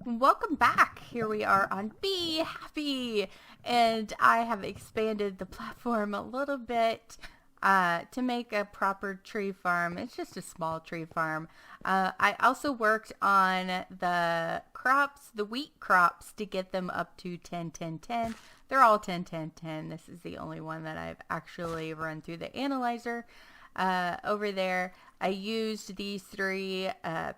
Welcome back. Here we are on Bee Happy, and I have expanded the platform a little bit to make a proper tree farm. It's just a small tree farm. I also worked on the crops, the wheat crops, to get them up to 10, 10, 10. They're all 10, 10, 10. This is the only one that I've actually run through the analyzer. Over there, I used these three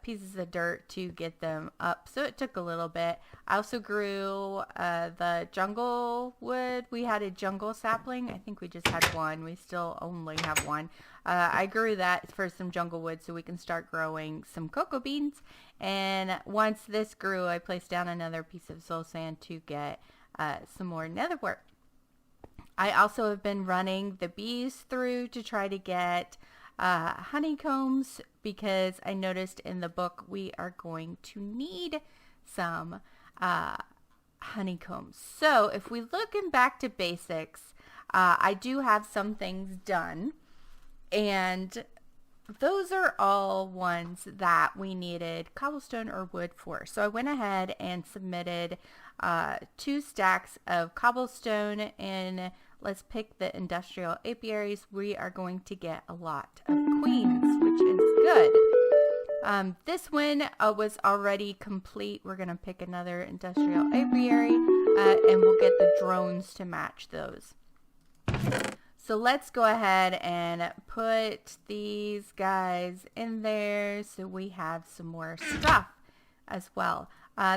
pieces of dirt to get them up, so it took a little bit. I also grew the jungle wood. We had a jungle sapling. I think we just had one. We still only have one. I grew that for some jungle wood so we can start growing some cocoa beans. And once this grew, I placed down another piece of soul sand to get some more nether wart. I also have been running the bees through to try to get honeycombs, because I noticed in the book we are going to need some honeycombs. So if we looking back to basics, I do have some things done, and those are all ones that we needed cobblestone or wood for. So I went ahead and submitted 2 stacks of cobblestone, and let's pick the industrial apiaries. We are going to get a lot of queens, which is good. This one was already complete. We're going to pick another industrial apiary, and we'll get the drones to match those. So let's go ahead and put these guys in there so we have some more stuff as well.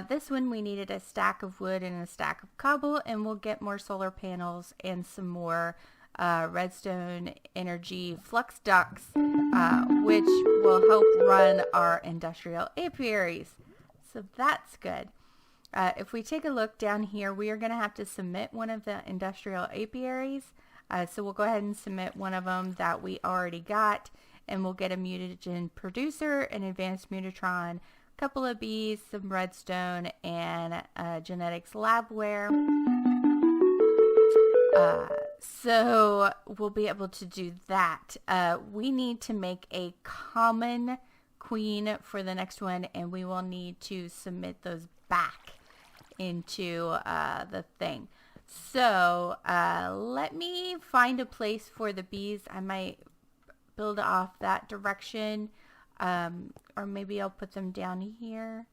This one we needed a stack of wood and a stack of cobble, and we'll get more solar panels and some more redstone energy flux ducts, which will help run our industrial apiaries. So that's good. If we take a look down here, we are going to have to submit one of the industrial apiaries. So we'll go ahead and submit one of them that we already got, and we'll get a mutagen producer, an advanced mutatron, couple of bees, some redstone, and genetics labware. So we'll be able to do that. We need to make a common queen for the next one, and we will need to submit those back into the thing. So let me find a place for the bees. I might build off that direction. Or maybe I'll put them down here.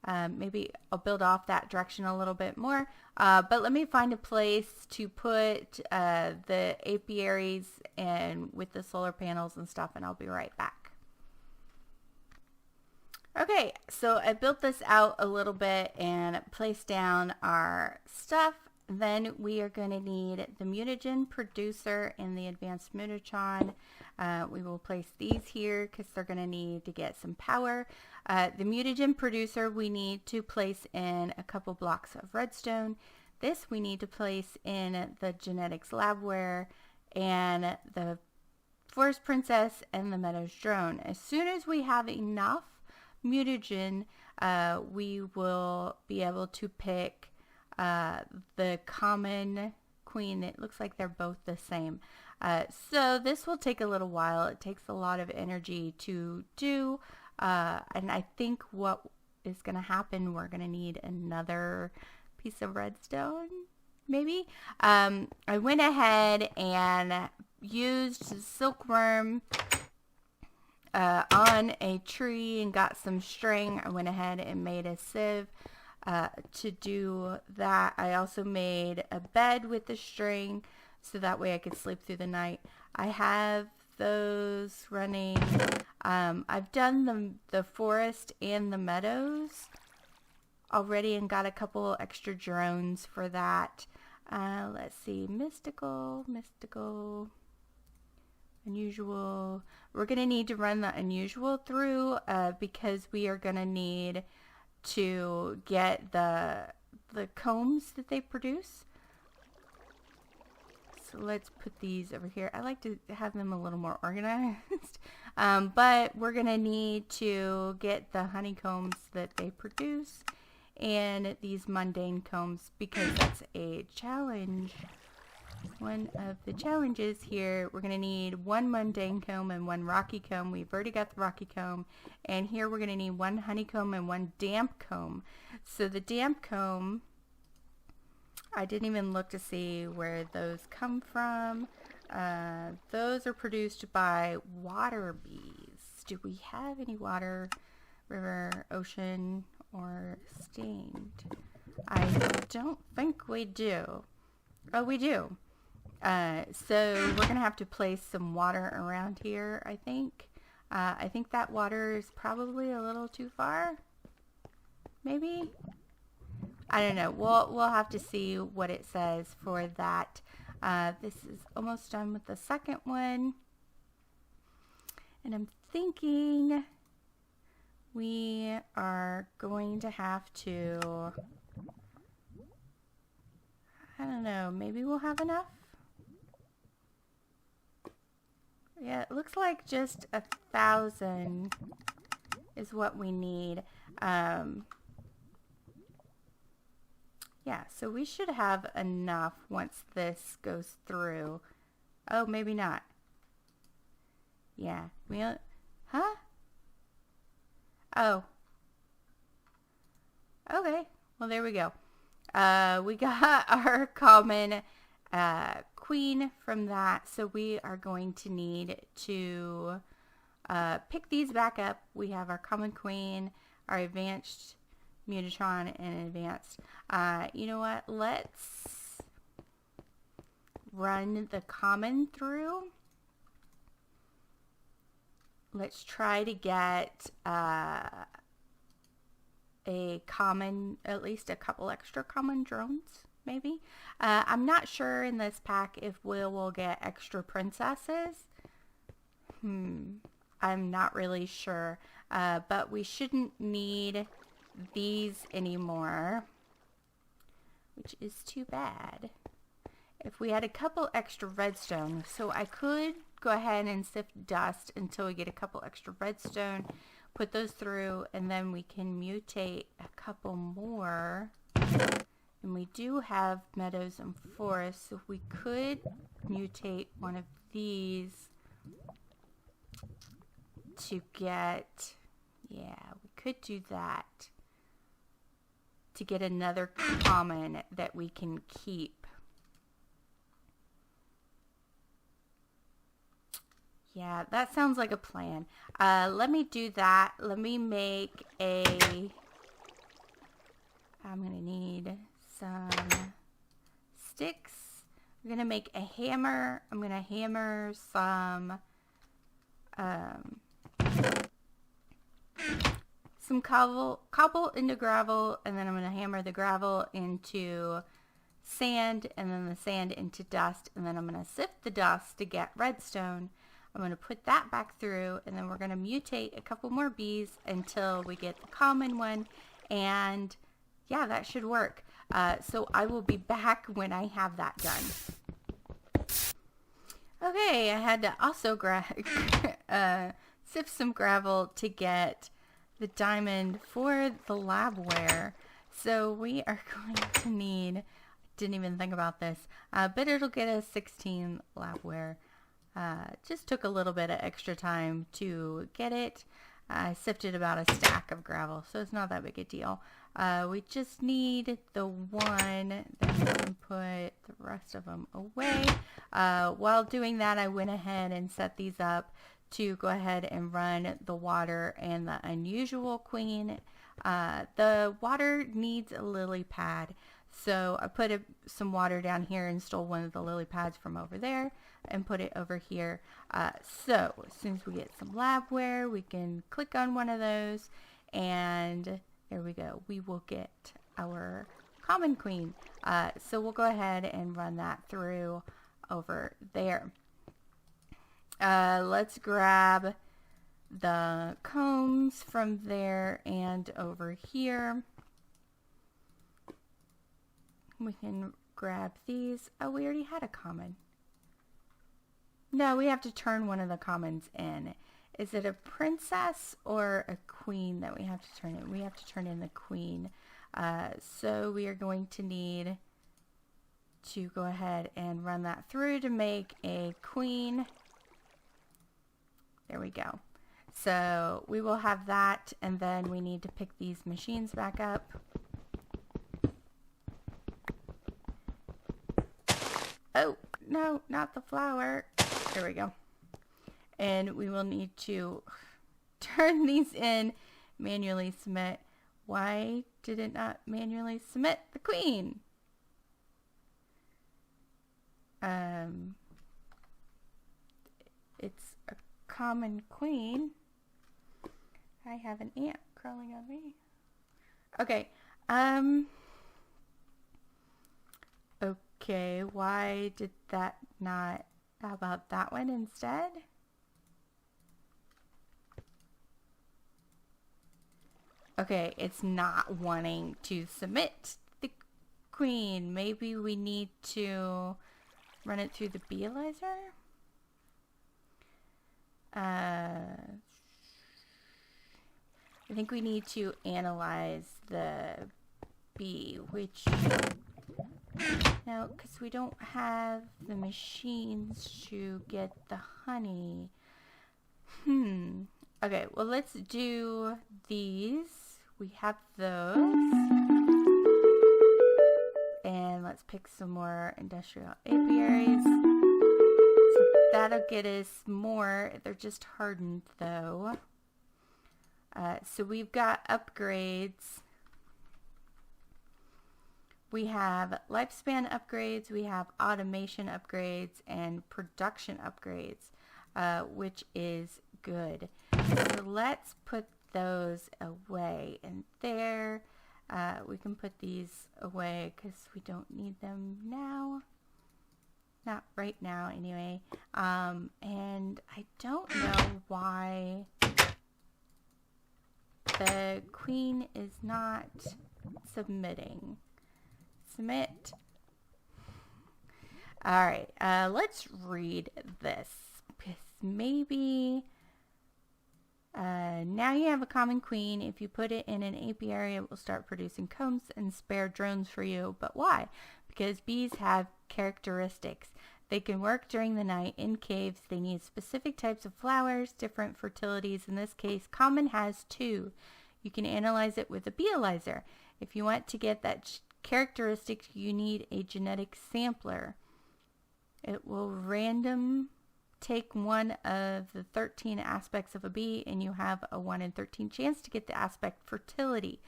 Maybe I'll build off that direction a little bit more. But let me find a place to put the apiaries and with the solar panels and stuff, and I'll be right back. Okay, so I built this out a little bit and placed down our stuff. Then we are going to need the mutagen producer and the advanced mutatron. We will place these here because they're going to need to get some power. The mutagen producer we need to place in a couple blocks of redstone. This we need to place in the genetics labware and the forest princess and the meadows drone. As soon as we have enough mutagen, we will be able to pick the common queen. It looks like they're both the same. So this will take a little while. It takes a lot of energy to do. And I think what is going to happen, we're going to need another piece of redstone, maybe. I went ahead and used silkworm on a tree and got some string. I went ahead and made a sieve to do that. I also made a bed with the string so that way I could sleep through the night. I have those running. I've done the forest and the meadows already and got a couple extra drones for that. Let's see, mystical, unusual. We're going to need to run the unusual through because we are going to need to get the combs that they produce. So let's put these over here. I like to have them a little more organized. But we're going to need to get the honeycombs that they produce and these mundane combs because that's a challenge. one of the challenges here, we're going to need one mundane comb and one rocky comb. We've already got the rocky comb. And here we're going to need one honeycomb and one damp comb. So the damp comb, I didn't even look to see where those come from. Those are produced by water bees. Do we have any water, river, ocean, or stained? I don't think we do. Oh, we do. So we're going to have to place some water around here, I think. I think that water is probably a little too far. Maybe? I don't know. We'll have to see what it says for that. This is almost done with the second one. And I'm thinking we are going to have to, I don't know, maybe we'll have enough? Yeah, it looks like just 1,000 is what we need. Yeah, so we should have enough once this goes through. Oh, maybe not. Yeah. Huh? Oh. Okay. Well, there we go. We got our common queen from that, so we are going to need to pick these back up. We have our common queen, our advanced mutatron, and advanced. You know what? Let's run the common through. Let's try to get a common, at least a couple extra common drones, maybe. I'm not sure in this pack if we'll get extra princesses. I'm not really sure. But we shouldn't need these anymore, which is too bad. If we had a couple extra redstone, so I could go ahead and sift dust until we get a couple extra redstone, put those through, and then we can mutate a couple more. And we do have meadows and forests, so we could mutate one of these to get, yeah, we could do that to get another common that we can keep. Yeah, that sounds like a plan. Let me do that. Let me make I'm going to need some sticks. I'm going to make a hammer. I'm going to hammer some cobble into gravel, and then I'm going to hammer the gravel into sand, and then the sand into dust, and then I'm going to sift the dust to get redstone. I'm going to put that back through, and then we're going to mutate a couple more bees until we get the common one, and yeah, that should work. So I will be back when I have that done. Okay, I had to also sift some gravel to get the diamond for the labware. So we are going to need, I didn't even think about this, but it'll get us 16 labware. Just took a little bit of extra time to get it. I sifted about a stack of gravel, so it's not that big a deal. We just need the one, then we can put the rest of them away. While doing that, I went ahead and set these up to go ahead and run the water and the unusual queen. The water needs a lily pad, so I put some water down here and stole one of the lily pads from over there and put it over here. So as soon as we get some labware, we can click on one of those, and there we go. We will get our common queen. So we'll go ahead and run that through over there. Let's grab the combs from there and over here. We can grab these. Oh, we already had a common. No, we have to turn one of the commons in. Is it a princess or a queen that we have to turn in? We have to turn in the queen. So we are going to need to go ahead and run that through to make a queen. There we go. So we will have that, and then we need to pick these machines back up. Oh, no, not the flower. There we go. And we will need to turn these in, manually submit. Why did it not manually submit the queen? It's a common queen. I have an ant crawling on me. Okay. Okay, why did that not... How about that one instead? Okay, it's not wanting to submit the queen. Maybe we need to run it through the Beealizer? I think we need to analyze the bee, which... No, because we don't have the machines to get the honey. Okay, well, let's do these. We have those. And let's pick some more industrial apiaries. So that'll get us more. They're just hardened, though. So we've got upgrades. We have lifespan upgrades, we have automation upgrades, and production upgrades, which is good. So let's put those away. And there, we can put these away because we don't need them now. Not right now, anyway. And I don't know why the queen is not submitting. Submit. Alright, let's read this. Maybe now you have a common queen. If you put it in an apiary, it will start producing combs and spare drones for you. But why? Because bees have characteristics. They can work during the night in caves. They need specific types of flowers, different fertilities. In this case, common has 2. You can analyze it with a Beealizer. If you want to get that characteristics, you need a genetic sampler. It will random take one of the 13 aspects of a bee, and you have a 1 in 13 chance to get the aspect fertility.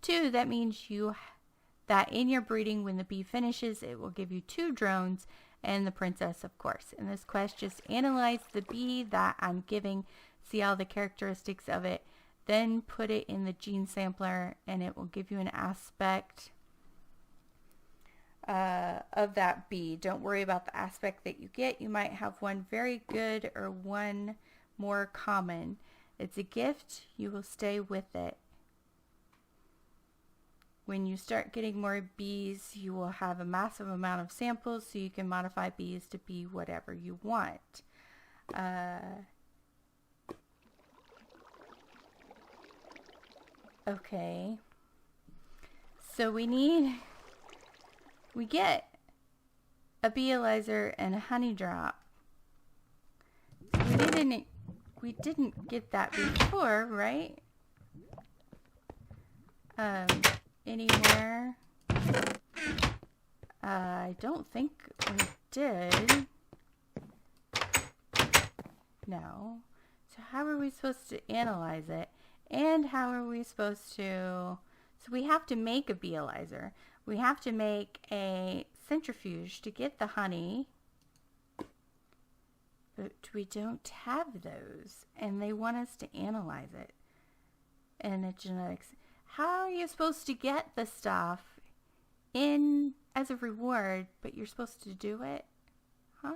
2, that means that in your breeding, when the bee finishes, it will give you 2 drones and the princess, of course. In this quest, just analyze the bee that I'm giving, see all the characteristics of it, then put it in the gene sampler, and it will give you an aspect of that bee. Don't worry about the aspect that you get. You might have one very good or one more common. It's a gift. You will stay with it. When you start getting more bees, you will have a massive amount of samples, so you can modify bees to be whatever you want. Okay. So we get a Beealizer and a honey drop. We didn't get that before, right? Anywhere? I don't think we did. No. So how are we supposed to analyze it? And how are we supposed to... So we have to make a Beealizer. We have to make a centrifuge to get the honey. But we don't have those. And they want us to analyze it. And the genetics. How are you supposed to get the stuff in as a reward, but you're supposed to do it? Huh?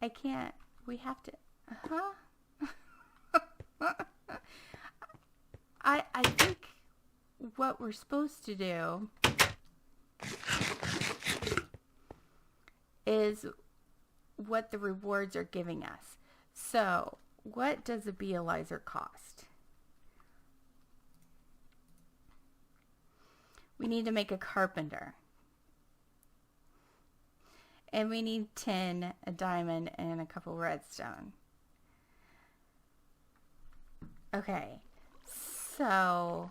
I can't. We have to... Huh? I think what we're supposed to do is what the rewards are giving us. So, what does a Beealizer cost? We need to make a carpenter. And we need tin, a diamond, and a couple redstone. Okay, so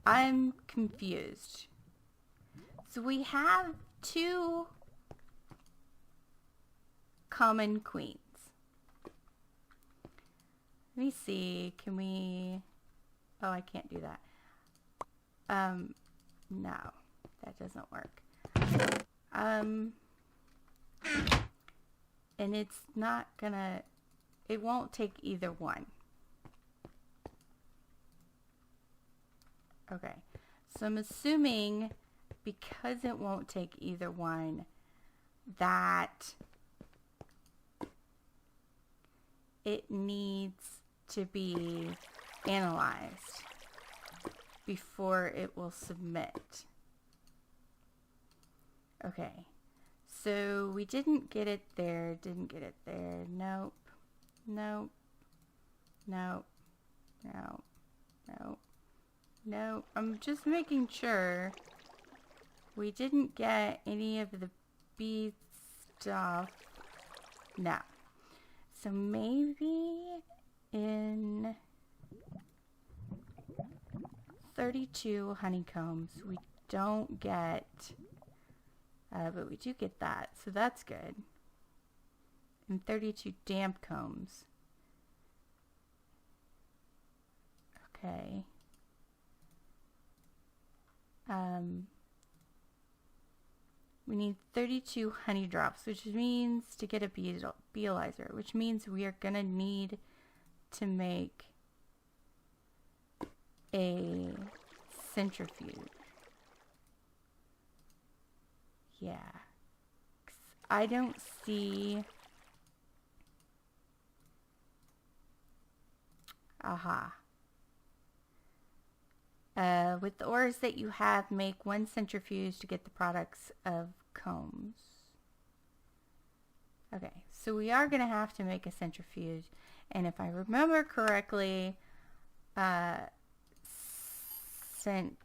I'm confused. So we have 2 common queens. Let me see, can we, oh, I can't do that. No, that doesn't work. And it's not gonna, it won't take either one. Okay, so I'm assuming because it won't take either one, that it needs to be analyzed before it will submit. Okay, so we didn't get it there, nope, nope, nope, nope, nope, nope. I'm just making sure we didn't get any of the bee stuff. No. So maybe in 32 honeycombs we don't get, but we do get that, so that's good. And 32 damp combs. Okay. We need 32 honey drops, which means to get a beealyzer, which means we are gonna need to make a centrifuge. Yeah. I don't see. Aha. With the ores that you have, make 1 centrifuge to get the products of combs. Okay, so we are going to have to make a centrifuge. And if I remember correctly, centrifuge.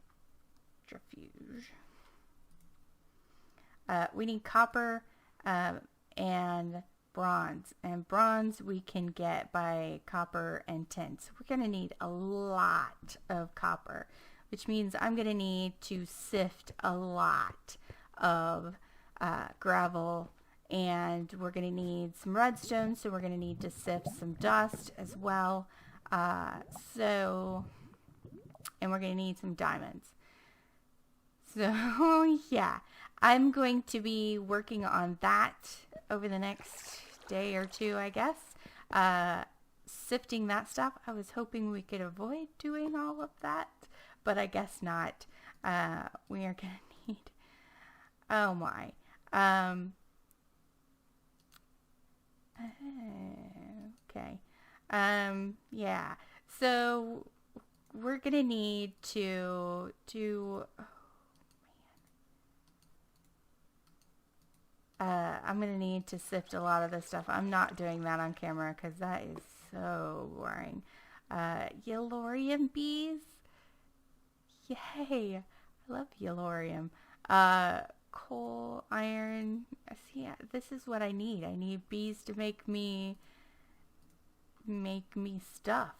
We need copper and bronze. And bronze we can get by copper and tin. So we're going to need a lot of copper, which means I'm going to need to sift a lot of gravel, and we're going to need some redstone, so we're going to need to sift some dust as well. And we're going to need some diamonds. So yeah, I'm going to be working on that over the next day or 2, I guess. Sifting that stuff. I was hoping we could avoid doing all of that, but I guess not. We are going to need, oh my. Okay. Yeah. So we're going to need to do, I'm going to need to sift a lot of this stuff. I'm not doing that on camera because that is so boring. Yellorium bees. Yay. I love Yellorium. Coal, iron. See, this is what I need. I need bees to make me stuff.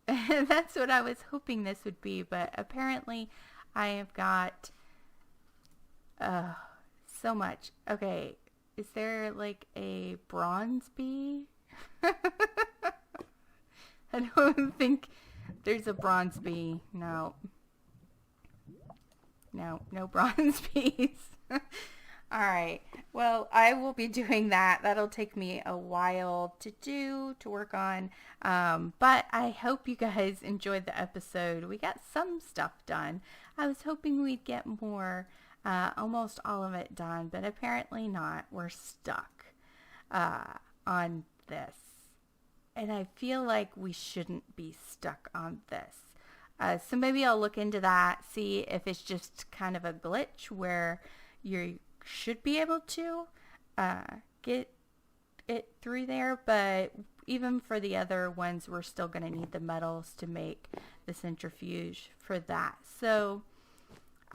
That's what I was hoping this would be, but apparently I have got so much. Okay, is there like a bronze bee? I don't think there's a bronze bee. No, no bronze bees. All right, well, I will be doing that. That'll take me a while to work on, but I hope you guys enjoyed the episode. We got some stuff done. I was hoping we'd get more, almost all of it done, but apparently not. We're stuck on this, and I feel like we shouldn't be stuck on this. So maybe I'll look into that, see if it's just kind of a glitch where you should be able to get it through there, but even for the other ones, we're still going to need the metals to make the centrifuge for that. So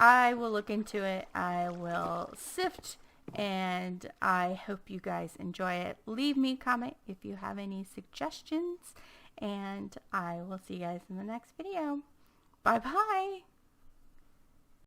I will look into it. I will sift, and I hope you guys enjoy it. Leave me a comment if you have any suggestions, and I will see you guys in the next video. Bye bye.